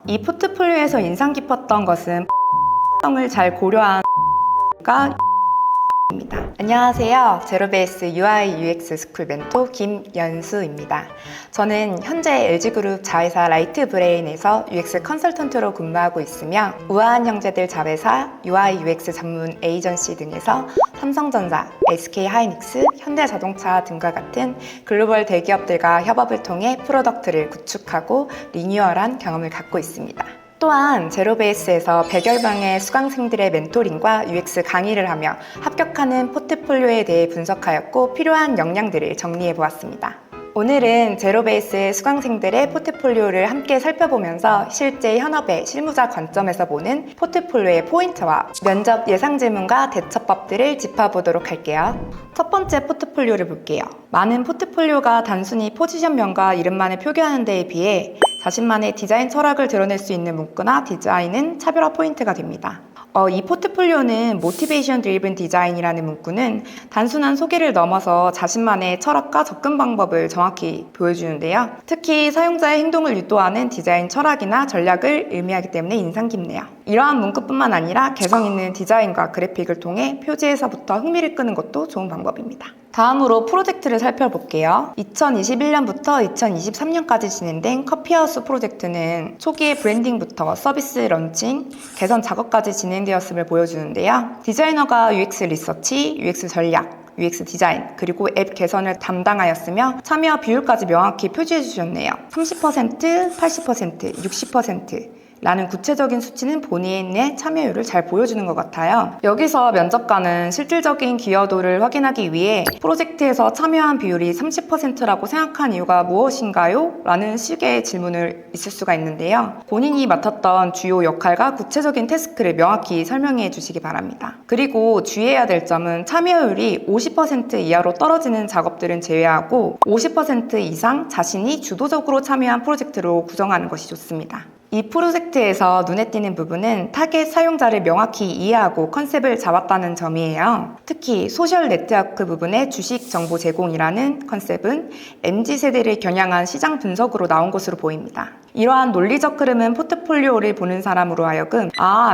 이 포트폴리오에서 인상 깊었던 것은 성을 잘 고려한 입니다. 안녕하세요. 제로베이스 UI UX 스쿨 멘토 김연수입니다. 저는 현재 LG그룹 자회사 라이트브레인에서 UX 컨설턴트로 근무하고 있으며 우아한 형제들 자회사 UI UX 전문 에이전시 등에서 삼성전자, SK하이닉스, 현대자동차 등과 같은 글로벌 대기업들과 협업을 통해 프로덕트를 구축하고 리뉴얼한 경험을 갖고 있습니다. 또한 제로베이스에서 100여 명의 수강생들의 멘토링과 UX 강의를 하며 합격하는 포트폴리오에 대해 분석하였고 필요한 역량들을 정리해 보았습니다. 오늘은 제로베이스 수강생들의 포트폴리오를 함께 살펴보면서 실제 현업의 실무자 관점에서 보는 포트폴리오의 포인트와 면접 예상 질문과 대처법들을 짚어보도록 할게요. 첫 번째 포트폴리오를 볼게요. 많은 포트폴리오가 단순히 포지션명과 이름만을 표기하는 데에 비해 자신만의 디자인 철학을 드러낼 수 있는 문구나 디자인은 차별화 포인트가 됩니다. 이 포트폴리오는 모티베이션 드리븐 디자인이라는 문구는 단순한 소개를 넘어서 자신만의 철학과 접근 방법을 정확히 보여주는데요. 특히 사용자의 행동을 유도하는 디자인 철학이나 전략을 의미하기 때문에 인상 깊네요. 이러한 문구뿐만 아니라 개성 있는 디자인과 그래픽을 통해 표지에서부터 흥미를 끄는 것도 좋은 방법입니다. 다음으로 프로젝트를 살펴볼게요. 2021년부터 2023년까지 진행된 커피하우스 프로젝트는 초기의 브랜딩부터 서비스 런칭, 개선 작업까지 진행되었음을 보여주는데요. 디자이너가 UX 리서치, UX 전략, UX 디자인, 그리고 앱 개선을 담당하였으며 참여 비율까지 명확히 표시해 주셨네요. 30%, 80%, 60%, 라는 구체적인 수치는 본인의 참여율을 잘 보여주는 것 같아요. 여기서 면접관은 실질적인 기여도를 확인하기 위해 프로젝트에서 참여한 비율이 30%라고 생각한 이유가 무엇인가요? 라는 식의 질문을 있을 수가 있는데요. 본인이 맡았던 주요 역할과 구체적인 태스크를 명확히 설명해 주시기 바랍니다. 그리고 주의해야 될 점은 참여율이 50% 이하로 떨어지는 작업들은 제외하고 50% 이상 자신이 주도적으로 참여한 프로젝트로 구성하는 것이 좋습니다. 이 프로젝트에서 눈에 띄는 부분은 타겟 사용자를 명확히 이해하고 컨셉을 잡았다는 점이에요. 특히 소셜 네트워크 부분의 주식 정보 제공이라는 컨셉은 MZ세대를 겨냥한 시장 분석으로 나온 것으로 보입니다. 이러한 논리적 흐름은 포트폴리오를 보는 사람으로 하여금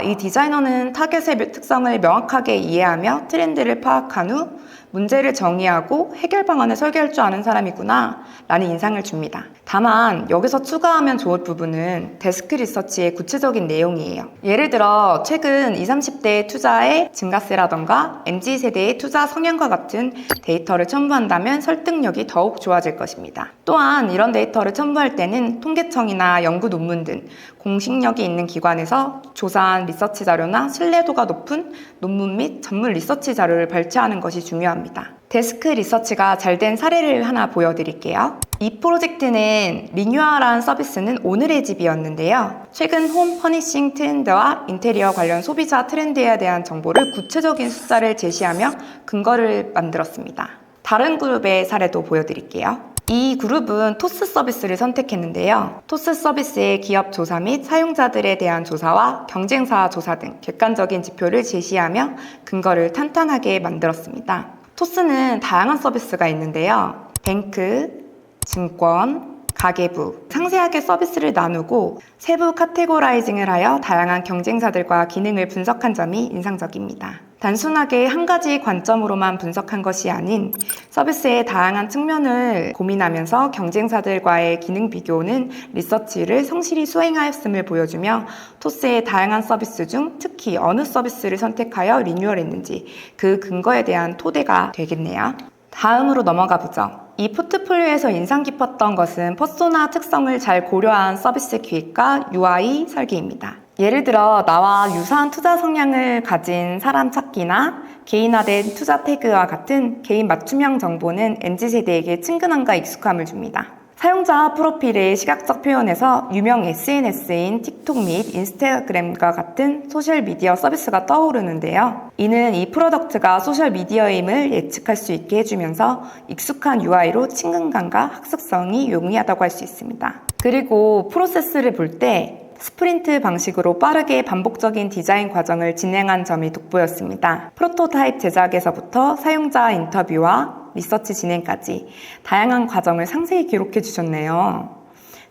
이 디자이너는 타겟의 특성을 명확하게 이해하며 트렌드를 파악한 후 문제를 정의하고 해결 방안을 설계할 줄 아는 사람이구나 라는 인상을 줍니다. 다만 여기서 추가하면 좋을 부분은 데스크 리서치의 구체적인 내용이에요. 예를 들어 최근 20, 30대의 투자의 증가세라던가 MZ세대의 투자 성향과 같은 데이터를 첨부한다면 설득력이 더욱 좋아질 것입니다. 또한 이런 데이터를 첨부할 때는 통계청이나 연구 논문 등 공식력이 있는 기관에서 조사한 리서치 자료나 신뢰도가 높은 논문 및 전문 리서치 자료를 발췌하는 것이 중요합니다. 데스크 리서치가 잘 된 사례를 하나 보여드릴게요. 이 프로젝트는 리뉴얼한 서비스는 오늘의 집이었는데요. 최근 홈 퍼니싱 트렌드와 인테리어 관련 소비자 트렌드에 대한 정보를 구체적인 숫자를 제시하며 근거를 만들었습니다. 다른 그룹의 사례도 보여드릴게요. 이 그룹은 토스 서비스를 선택했는데요. 토스 서비스의 기업 조사 및 사용자들에 대한 조사와 경쟁사 조사 등 객관적인 지표를 제시하며 근거를 탄탄하게 만들었습니다. 토스는 다양한 서비스가 있는데요. 뱅크, 증권, 가계부, 상세하게 서비스를 나누고 세부 카테고라이징을 하여 다양한 경쟁사들과 기능을 분석한 점이 인상적입니다. 단순하게 한 가지 관점으로만 분석한 것이 아닌 서비스의 다양한 측면을 고민하면서 경쟁사들과의 기능 비교는 리서치를 성실히 수행하였음을 보여주며 토스의 다양한 서비스 중 특히 어느 서비스를 선택하여 리뉴얼했는지 그 근거에 대한 토대가 되겠네요. 다음으로 넘어가 보죠. 이 포트폴리오에서 인상 깊었던 것은 퍼소나 특성을 잘 고려한 서비스 기획과 UI 설계입니다. 예를 들어 나와 유사한 투자 성향을 가진 사람 찾기나 개인화된 투자 태그와 같은 개인 맞춤형 정보는 MZ세대에게 친근함과 익숙함을 줍니다. 사용자 프로필의 시각적 표현에서 유명 SNS인 틱톡 및 인스타그램과 같은 소셜미디어 서비스가 떠오르는데요. 이는 이 프로덕트가 소셜미디어임을 예측할 수 있게 해주면서 익숙한 UI로 친근감과 학습성이 용이하다고 할 수 있습니다. 그리고 프로세스를 볼 때 스프린트 방식으로 빠르게 반복적인 디자인 과정을 진행한 점이 돋보였습니다. 프로토타입 제작에서부터 사용자 인터뷰와 리서치 진행까지 다양한 과정을 상세히 기록해 주셨네요.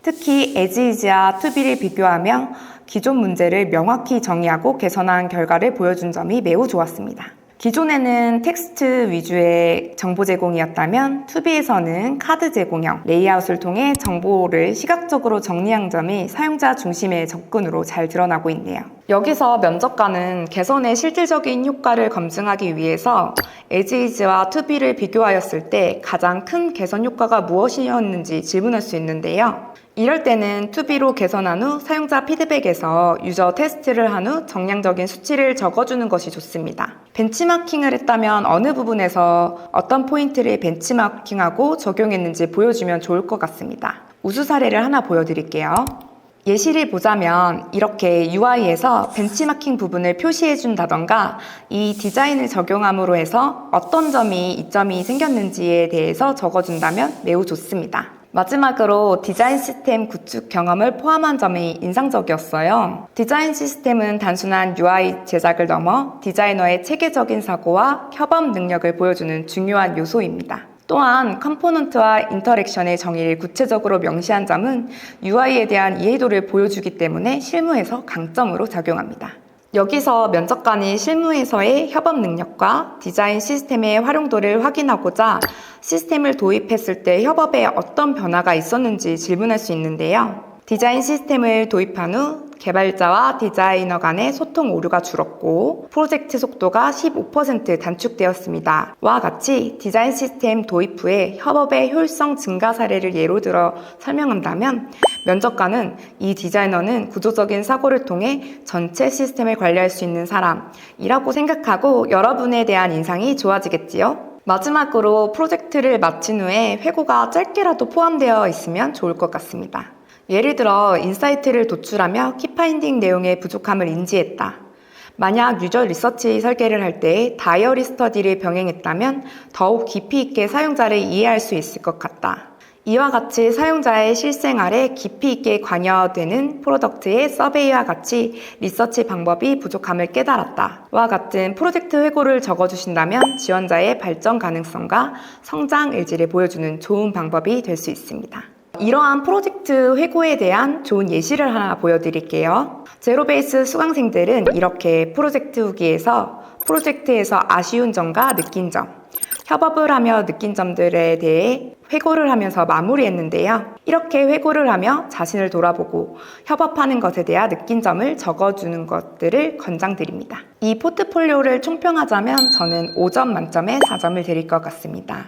특히 asis와 tobe를 비교하며 기존 문제를 명확히 정의하고 개선한 결과를 보여준 점이 매우 좋았습니다. 기존에는 텍스트 위주의 정보 제공이었다면 tobe에서는 카드 제공형 레이아웃을 통해 정보를 시각적으로 정리한 점이 사용자 중심의 접근으로 잘 드러나고 있네요. 여기서 면접관은 개선의 실질적인 효과를 검증하기 위해서 asis와 tobe를 비교하였을 때 가장 큰 개선 효과가 무엇이었는지 질문할 수 있는데요. 이럴 때는 tobe로 개선한 후 사용자 피드백에서 유저 테스트를 한 후 정량적인 수치를 적어주는 것이 좋습니다. 벤치마킹을 했다면 어느 부분에서 어떤 포인트를 벤치마킹하고 적용했는지 보여주면 좋을 것 같습니다. 우수 사례를 하나 보여드릴게요. 예시를 보자면 이렇게 UI에서 벤치마킹 부분을 표시해 준다던가 이 디자인을 적용함으로 해서 어떤 점이 이점이 생겼는지에 대해서 적어준다면 매우 좋습니다. 마지막으로 디자인 시스템 구축 경험을 포함한 점이 인상적이었어요. 디자인 시스템은 단순한 UI 제작을 넘어 디자이너의 체계적인 사고와 협업 능력을 보여주는 중요한 요소입니다. 또한 컴포넌트와 인터랙션의 정의를 구체적으로 명시한 점은 UI에 대한 이해도를 보여주기 때문에 실무에서 강점으로 작용합니다. 여기서 면접관이 실무에서의 협업 능력과 디자인 시스템의 활용도를 확인하고자 시스템을 도입했을 때 협업에 어떤 변화가 있었는지 질문할 수 있는데요. 디자인 시스템을 도입한 후 개발자와 디자이너 간의 소통 오류가 줄었고 프로젝트 속도가 15% 단축되었습니다. 와 같이 디자인 시스템 도입 후에 협업의 효율성 증가 사례를 예로 들어 설명한다면 면접관은 이 디자이너는 구조적인 사고를 통해 전체 시스템을 관리할 수 있는 사람이라고 생각하고 여러분에 대한 인상이 좋아지겠지요. 마지막으로 프로젝트를 마친 후에 회고가 짧게라도 포함되어 있으면 좋을 것 같습니다. 예를 들어 인사이트를 도출하며 키파인딩 내용의 부족함을 인지했다. 만약 유저 리서치 설계를 할 때 다이어리 스터디를 병행했다면 더욱 깊이 있게 사용자를 이해할 수 있을 것 같다. 이와 같이 사용자의 실생활에 깊이 있게 관여되는 프로덕트의 서베이와 같이 리서치 방법이 부족함을 깨달았다. 와 같은 프로젝트 회고를 적어주신다면 지원자의 발전 가능성과 성장 의지를 보여주는 좋은 방법이 될 수 있습니다. 이러한 프로젝트 회고에 대한 좋은 예시를 하나 보여드릴게요. 제로베이스 수강생들은 이렇게 프로젝트 후기에서 프로젝트에서 아쉬운 점과 느낀 점, 협업을 하며 느낀 점들에 대해 회고를 하면서 마무리했는데요. 이렇게 회고를 하며 자신을 돌아보고 협업하는 것에 대한 느낀 점을 적어주는 것들을 권장드립니다. 이 포트폴리오를 총평하자면 저는 5점 만점에 4점을 드릴 것 같습니다.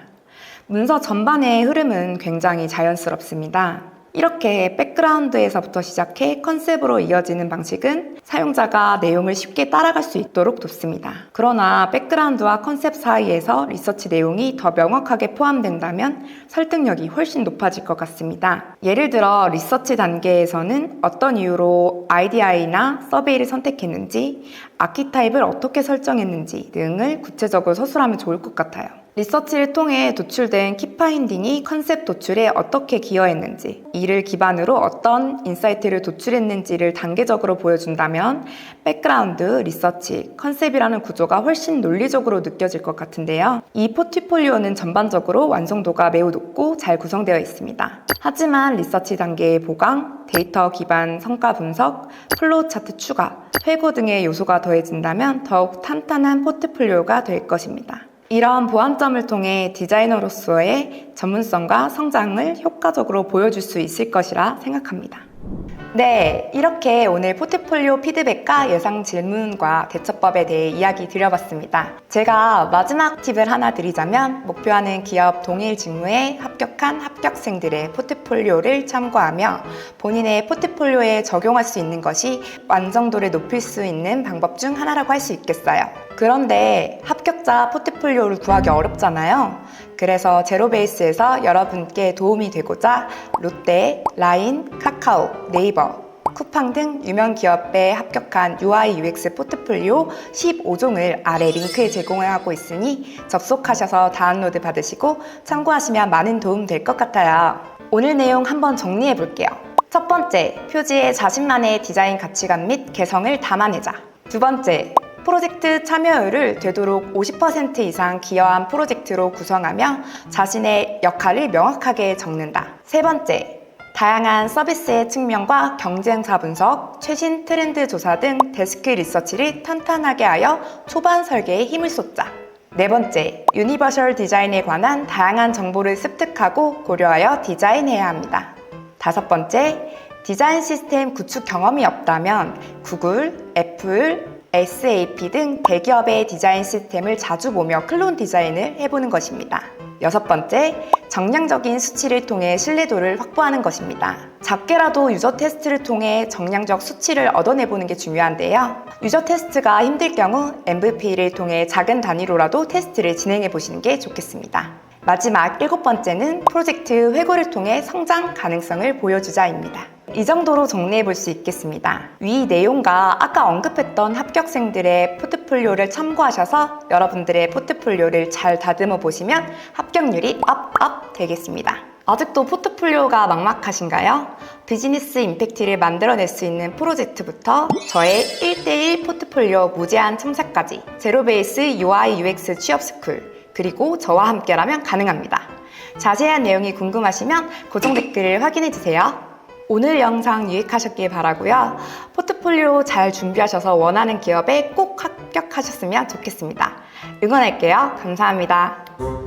문서 전반의 흐름은 굉장히 자연스럽습니다. 이렇게 백그라운드에서부터 시작해 컨셉으로 이어지는 방식은 사용자가 내용을 쉽게 따라갈 수 있도록 돕습니다. 그러나 백그라운드와 컨셉 사이에서 리서치 내용이 더 명확하게 포함된다면 설득력이 훨씬 높아질 것 같습니다. 예를 들어 리서치 단계에서는 어떤 이유로 IDI나 서베이를 선택했는지, 아키타입을 어떻게 설정했는지 등을 구체적으로 서술하면 좋을 것 같아요. 리서치를 통해 도출된 키파인딩이 컨셉 도출에 어떻게 기여했는지, 이를 기반으로 어떤 인사이트를 도출했는지를 단계적으로 보여준다면 백그라운드, 리서치, 컨셉이라는 구조가 훨씬 논리적으로 느껴질 것 같은데요. 이 포트폴리오는 전반적으로 완성도가 매우 높고 잘 구성되어 있습니다. 하지만 리서치 단계의 보강, 데이터 기반 성과 분석, 플로우 차트 추가, 회고 등의 요소가 더해진다면 더욱 탄탄한 포트폴리오가 될 것입니다. 이런 보완점을 통해 디자이너로서의 전문성과 성장을 효과적으로 보여줄 수 있을 것이라 생각합니다. 네, 이렇게 오늘 포트폴리오 피드백과 예상 질문과 대처법에 대해 이야기 드려봤습니다. 제가 마지막 팁을 하나 드리자면 목표하는 기업 동일 직무에 합격한 합격생들의 포트폴리오를 참고하며 본인의 포트폴리오에 적용할 수 있는 것이 완성도를 높일 수 있는 방법 중 하나라고 할 수 있겠어요. 그런데 합격자 포트폴리오를 구하기 어렵잖아요. 그래서 제로베이스에서 여러분께 도움이 되고자 롯데, 라인, 카카오, 네이버, 쿠팡 등 유명 기업에 합격한 UI UX 포트폴리오 15종을 아래 링크에 제공하고 있으니 접속하셔서 다운로드 받으시고 참고하시면 많은 도움 될 것 같아요. 오늘 내용 한번 정리해 볼게요. 첫 번째, 표지에 자신만의 디자인 가치관 및 개성을 담아내자. 두 번째, 프로젝트 참여율을 되도록 50% 이상 기여한 프로젝트로 구성하며 자신의 역할을 명확하게 적는다. 세 번째, 다양한 서비스의 측면과 경쟁사 분석, 최신 트렌드 조사 등 데스크 리서치를 탄탄하게 하여 초반 설계에 힘을 쏟자. 네 번째, 유니버셜 디자인에 관한 다양한 정보를 습득하고 고려하여 디자인해야 합니다. 다섯 번째, 디자인 시스템 구축 경험이 없다면 구글, 애플, SAP 등 대기업의 디자인 시스템을 자주 보며 클론 디자인을 해보는 것입니다. 여섯 번째, 정량적인 수치를 통해 신뢰도를 확보하는 것입니다. 작게라도 유저 테스트를 통해 정량적 수치를 얻어내보는 게 중요한데요. 유저 테스트가 힘들 경우 MVP를 통해 작은 단위로라도 테스트를 진행해 보시는 게 좋겠습니다. 마지막 일곱 번째는 프로젝트 회고를 통해 성장 가능성을 보여주자입니다. 이 정도로 정리해 볼 수 있겠습니다. 위 내용과 아까 언급했던 합격생들의 포트폴리오를 참고하셔서 여러분들의 포트폴리오를 잘 다듬어 보시면 합격률이 업 되겠습니다. 아직도 포트폴리오가 막막하신가요? 비즈니스 임팩트를 만들어낼 수 있는 프로젝트부터 저의 1대1 포트폴리오 무제한 참사까지 제로베이스 UI UX 취업스쿨 그리고 저와 함께라면 가능합니다. 자세한 내용이 궁금하시면 고정 댓글을 확인해주세요. 오늘 영상 유익하셨길 바라고요. 포트폴리오 잘 준비하셔서 원하는 기업에 꼭 합격하셨으면 좋겠습니다. 응원할게요. 감사합니다.